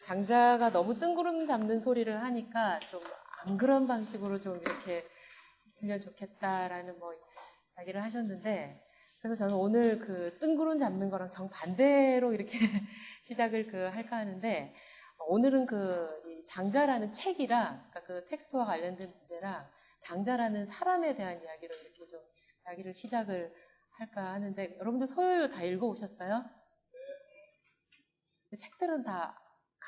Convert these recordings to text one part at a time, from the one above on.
장자가 너무 뜬구름 잡는 소리를 하니까 좀 안 그런 방식으로 좀 이렇게 했으면 좋겠다라는 뭐 이야기를 하셨는데, 그래서 저는 오늘 그 뜬구름 잡는 거랑 정반대로 이렇게 시작을 할까 하는데, 오늘은 이 장자라는 책이랑, 그러니까 그 텍스트와 관련된 문제랑 장자라는 사람에 대한 이야기로 이렇게 좀 이야기를 시작을 할까 하는데, 여러분들 서효유 다 읽어오셨어요? 책들은 다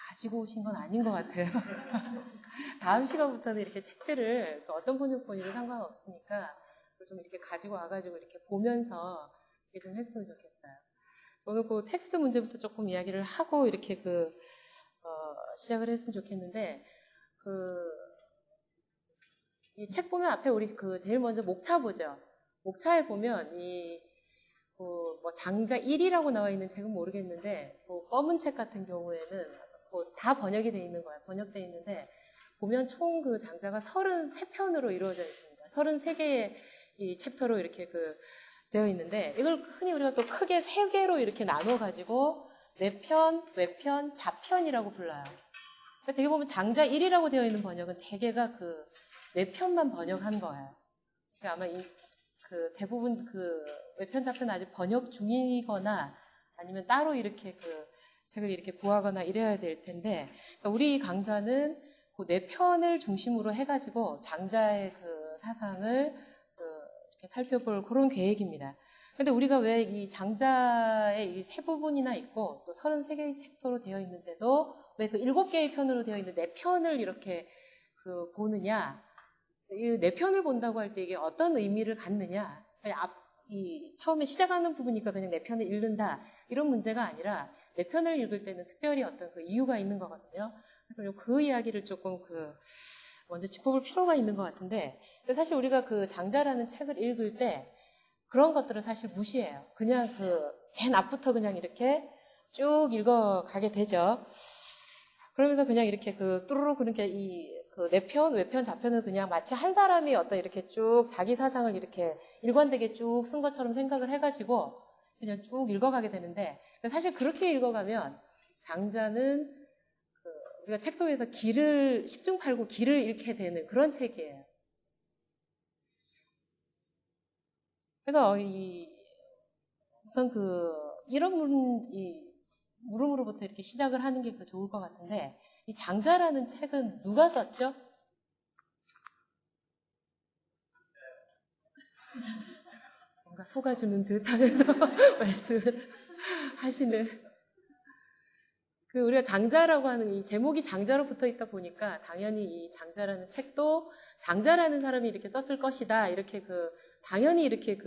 가지고 오신 건 아닌 것 같아요. 다음 시간부터는 이렇게 책들을 어떤 번역본이든 상관없으니까 좀 이렇게 가지고 와가지고 이렇게 보면서 이렇게 좀 했으면 좋겠어요. 오늘 그 텍스트 문제부터 조금 이야기를 하고 이렇게 시작을 했으면 좋겠는데, 이 책 보면 앞에 우리 제일 먼저 목차 보죠. 목차에 보면 뭐 장자 1이라고 나와 있는 책은 모르겠는데, 검은 책 같은 경우에는 다 번역이 돼 있는 거예요. 번역돼 있는데, 보면 총 그 장자가 33편으로 이루어져 있습니다. 33개의 이 챕터로 이렇게 되어 있는데, 이걸 흔히 우리가 또 크게 3개로 이렇게 나눠가지고, 내편, 외편, 자편이라고 불러요. 그러니까 되게 보면 장자 1이라고 되어 있는 번역은 대개가 내편만 번역한 거예요. 제가 아마 대부분 외편, 자편 아직 번역 중이거나 아니면 따로 이렇게 책을 이렇게 구하거나 이래야 될 텐데, 그러니까 우리 강좌는 내 편을 중심으로 해가지고 장자의 사상을 이렇게 살펴볼 그런 계획입니다. 근데 우리가 왜 이 장자의 이 세 부분이나 있고 또 33개의 챕터로 되어 있는데도 왜 7개의 편으로 되어 있는 내 편을 이렇게 보느냐, 이 내 편을 본다고 할 때 이게 어떤 의미를 갖느냐, 처음에 시작하는 부분이니까 그냥 내 편을 읽는다 이런 문제가 아니라 내 편을 읽을 때는 특별히 어떤 이유가 있는 거거든요. 그래서 그 이야기를 조금 먼저 짚어볼 필요가 있는 것 같은데, 사실 우리가 장자라는 책을 읽을 때 그런 것들을 사실 무시해요. 그냥 맨 앞부터 그냥 이렇게 쭉 읽어가게 되죠. 그러면서 그냥 이렇게 뚜루루 그렇게 내편, 외편, 자편을 그냥 마치 한 사람이 어떤 이렇게 쭉 자기 사상을 이렇게 일관되게 쭉 쓴 것처럼 생각을 해가지고 그냥 쭉 읽어가게 되는데, 사실 그렇게 읽어가면 장자는 우리가 책 속에서 십중팔구 길을 잃게 되는 그런 책이에요. 그래서 우선 이런 물음으로부터 이렇게 시작을 하는 게 좋을 것 같은데, 이 장자라는 책은 누가 썼죠? 뭔가 속아주는 듯 하면서 말씀을 하시는. 우리가 장자라고 하는 이 제목이 장자로 붙어 있다 보니까 당연히 이 장자라는 책도 장자라는 사람이 이렇게 썼을 것이다. 이렇게 당연히 이렇게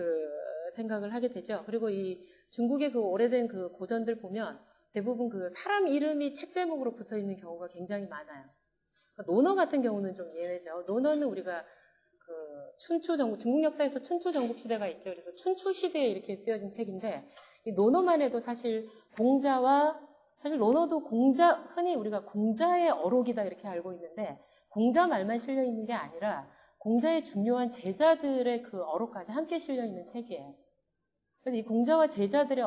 생각을 하게 되죠. 그리고 이 중국의 오래된 고전들 보면 대부분 사람 이름이 책 제목으로 붙어 있는 경우가 굉장히 많아요. 논어 같은 경우는 좀 예외죠. 논어는 우리가 춘추 전국, 중국 역사에서 춘추 전국 시대가 있죠. 그래서 춘추 시대에 이렇게 쓰여진 책인데, 이 논어만 해도 사실 사실 논어도 흔히 우리가 공자의 어록이다 이렇게 알고 있는데, 공자 말만 실려 있는 게 아니라 공자의 중요한 제자들의 어록까지 함께 실려 있는 책이에요. 그래서 이 공자와 제자들의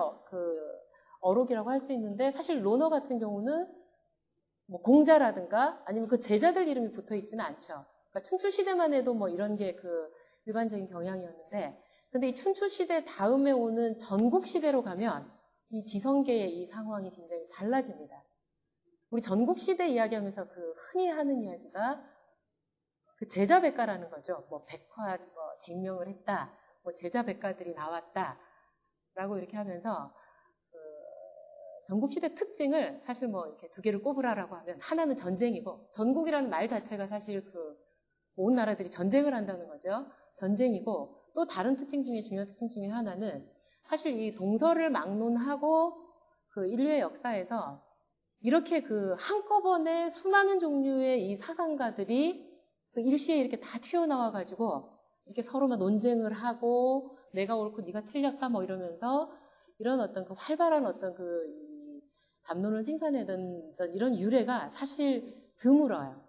어록이라고 할 수 있는데, 사실 논어 같은 경우는 뭐 공자라든가 아니면 제자들 이름이 붙어 있지는 않죠. 그러니까 춘추 시대만 해도 뭐 이런 게 일반적인 경향이었는데, 근데 이 춘추 시대 다음에 오는 전국 시대로 가면 이 지성계의 이 상황이 굉장히 달라집니다. 우리 전국 시대 이야기하면서 흔히 하는 이야기가 제자백가라는 거죠. 뭐 백화, 쟁명을 했다, 뭐 제자백가들이 나왔다라고 이렇게 하면서 전국시대 특징을 사실 뭐 이렇게 2개를 꼽으라라고 하면, 하나는 전쟁이고, 전국이라는 말 자체가 사실 온 나라들이 전쟁을 한다는 거죠. 전쟁이고, 또 다른 특징 중에 중요한 특징 중에 하나는 사실 이 동서를 막론하고 인류의 역사에서 이렇게 한꺼번에 수많은 종류의 이 사상가들이 일시에 이렇게 다 튀어나와가지고 이렇게 서로 막 논쟁을 하고 내가 옳고 네가 틀렸다 뭐 이러면서 이런 어떤 활발한 어떤 이 담론을 생산하던 이런 유래가 사실 드물어요.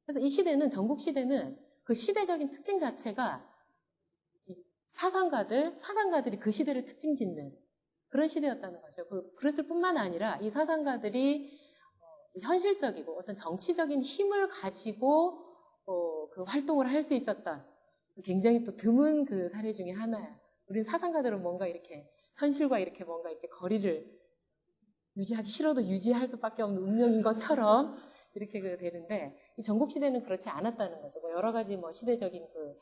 그래서 이 시대는, 전국 시대는 시대적인 특징 자체가 사상가들이 그 시대를 특징 짓는 그런 시대였다는 거죠. 그랬을 뿐만 아니라 이 사상가들이 현실적이고 어떤 정치적인 힘을 가지고 그 활동을 할 수 있었던 굉장히 또 드문 그 사례 중에 하나야. 우리는 사상가들은 뭔가 이렇게 현실과 이렇게 뭔가 이렇게 거리를 유지하기 싫어도 유지할 수밖에 없는 운명인 것처럼 이렇게 되는데 이 전국시대는 그렇지 않았다는 거죠. 뭐 여러 가지 뭐 시대적인 그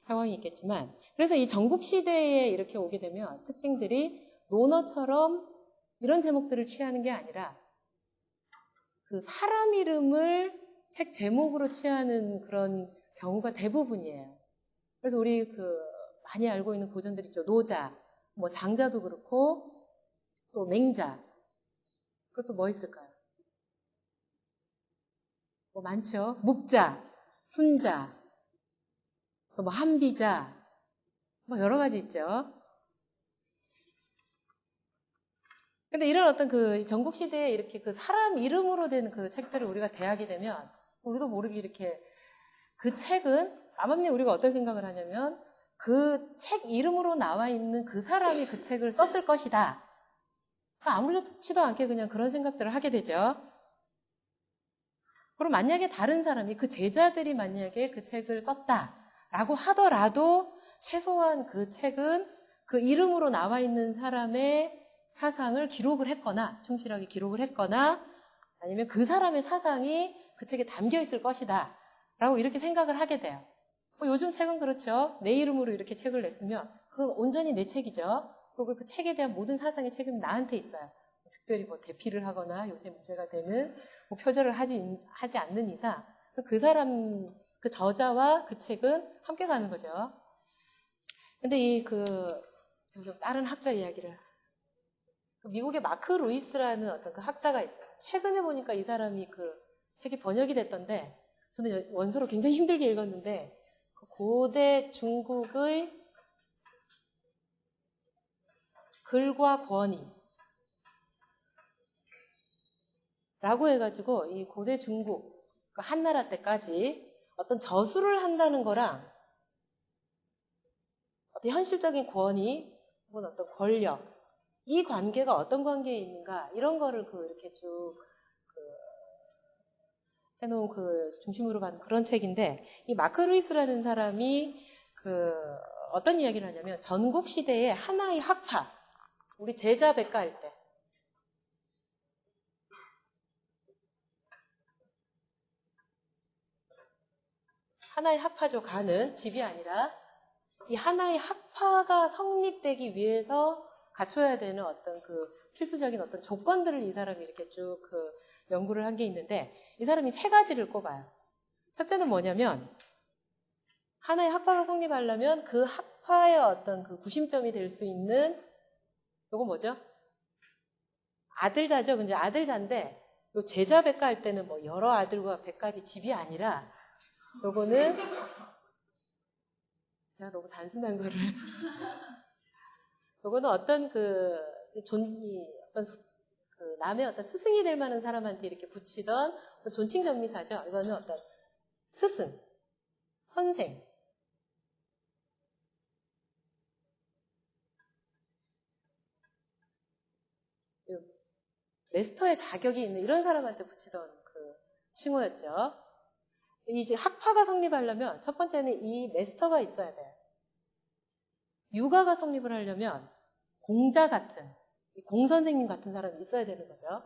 상황이 있겠지만 그래서 이 전국시대에 이렇게 오게 되면 특징들이 논어처럼 이런 제목들을 취하는 게 아니라 그 사람 이름을 책 제목으로 취하는 그런 경우가 대부분이에요. 그래서 우리 그 많이 알고 있는 고전들 있죠. 노자, 뭐 장자도 그렇고 또 맹자. 그것도 뭐 있을까요? 뭐 많죠. 묵자, 순자, 또 뭐 한비자, 뭐 여러 가지 있죠. 근데 이런 어떤 그 전국시대에 이렇게 그 사람 이름으로 된 그 책들을 우리가 대하게 되면 우리도 모르게 이렇게 그 책은 암암리 우리가 어떤 생각을 하냐면 그 책 이름으로 나와 있는 그 사람이 그 책을 썼을 것이다. 아무렇지도 않게 그냥 그런 생각들을 하게 되죠. 그럼 만약에 다른 사람이 그 제자들이 만약에 그 책을 썼다라고 하더라도 최소한 그 책은 그 이름으로 나와 있는 사람의 사상을 기록을 했거나 충실하게 기록을 했거나 아니면 그 사람의 사상이 그 책에 담겨 있을 것이다 라고 이렇게 생각을 하게 돼요. 요즘 책은 그렇죠. 내 이름으로 이렇게 책을 냈으면 그건 온전히 내 책이죠. 그리고 그 책에 대한 모든 사상의 책임이 나한테 있어요. 특별히 뭐 대피를 하거나 요새 문제가 되는 뭐 표절을 하지 않는 이상 그 사람 그 저자와 그 책은 함께 가는 거죠. 근데 제가 좀 다른 학자 이야기를 미국의 마크 루이스라는 어떤 그 학자가 있어요. 최근에 보니까 이 사람이 그 책이 번역이 됐던데 저는 원서로 굉장히 힘들게 읽었는데 고대 중국의 글과 권위 라고 해가지고 이 고대 중국 한나라 때까지 어떤 저술을 한다는 거랑 어떤 현실적인 권위 혹은 어떤 권력 이 관계가 어떤 관계에 있는가 이런 거를 이렇게 쭉 해놓은 중심으로 가는 그런 책인데 이 마크 루이스라는 사람이 어떤 이야기를 하냐면 전국 시대의 하나의 학파 우리 제자 백가할 때 하나의 학파죠. 가는 집이 아니라 이 하나의 학파가 성립되기 위해서 갖춰야 되는 어떤 필수적인 어떤 조건들을 이 사람이 이렇게 쭉 연구를 한 게 있는데 이 사람이 3가지를 꼽아요. 첫째는 뭐냐면 하나의 학파가 성립하려면 그 학파의 어떤 구심점이 될 수 있는 요거 뭐죠? 아들자죠. 근데 아들자인데 요 제자 백가 할 때는 뭐 여러 아들과 100가지 집이 아니라 요거는 제가 너무 단순한 거를 요거는 어떤 남의 어떤 스승이 될 만한 사람한테 이렇게 붙이던 어떤 존칭 전미사죠. 이거는 어떤 스승, 선생. 메스터의 자격이 있는 이런 사람한테 붙이던 칭호였죠. 이제 학파가 성립하려면 첫 번째는 이 메스터가 있어야 돼요. 육아가 성립을 하려면 공자 같은, 공선생님 같은 사람이 있어야 되는 거죠.